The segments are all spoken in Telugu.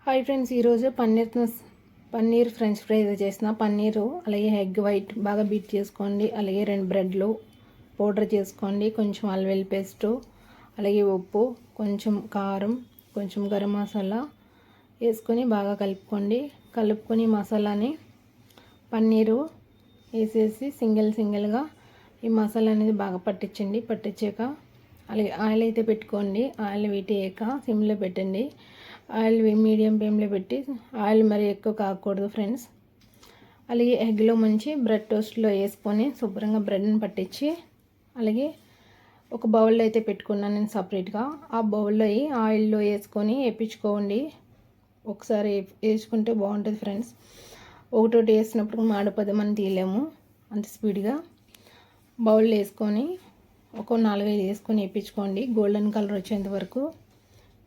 హాయ్ ఫ్రెండ్స్, ఈరోజు పన్నీర్ ఫ్రెంచ్ ఫ్రైస్ చేసిన పన్నీరు అలాగే ఎగ్ వైట్ బాగా బీట్ చేసుకోండి. అలాగే 2 బ్రెడ్లు పౌడర్ చేసుకోండి. కొంచెం అల్లం వెల్లుల్లి పేస్టు, అలాగే ఉప్పు, కొంచెం కారం, కొంచెం గరం మసాలా వేసుకొని బాగా కలుపుకొని మసాలాని పన్నీరు వేసేసి సింగిల్గా ఈ మసాలా అనేది బాగా పట్టించాక అలాగే ఆయిల్ అయితే పెట్టుకోండి. ఆయిల్ వీటయ్యాక సిమ్లో పెట్టండి. ఆయిల్ మీడియం ఫ్లేమ్లో పెట్టి, ఆయిల్ మరి ఎక్కువ కాకూడదు ఫ్రెండ్స్. అలాగే ఎగ్లో మంచి బ్రెడ్ టోస్ట్లో వేసుకొని శుభ్రంగా బ్రెడ్ని పట్టించి అలాగే ఒక బౌల్లో అయితే పెట్టుకున్నాను నేను సపరేట్గా. ఆ బౌల్లో ఆయిల్లో వేసుకొని వేయించుకోండి. ఒకసారి వేసుకుంటే బాగుంటుంది ఫ్రెండ్స్. ఒకటోటి వేసినప్పుడు మాడిపోతే మనం తీయలేము అంత స్పీడ్గా. బౌల్లో వేసుకొని ఒక 4-5 వేసుకొని వేయించుకోండి గోల్డెన్ కలర్ వచ్చేంత వరకు.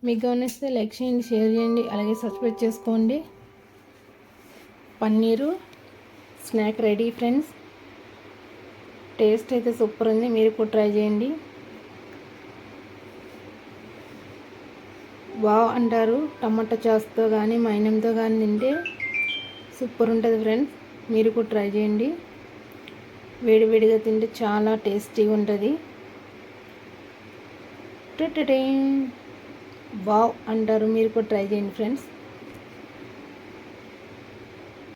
మీకు గమనిస్తే లైక్ చేయండి, షేర్ చేయండి, అలాగే సబ్స్క్రైబ్ చేసుకోండి. Paneer snack ready friends. Taste అయితే సూపర్ ఉంది, మీరు కూడా ట్రై చేయండి. వావ్ అంటారు. టమాటా చాస్తో కానీ మైనంతో కానీ తింటే సూపర్ ఉంటుంది ఫ్రెండ్స్. మీరు కూడా ట్రై చేయండి. వేడివేడిగా తింటే చాలా టేస్టీగా ఉంటుంది. వావ్ అంటారు. మీరు కూడా ట్రై చేయండి ఫ్రెండ్స్.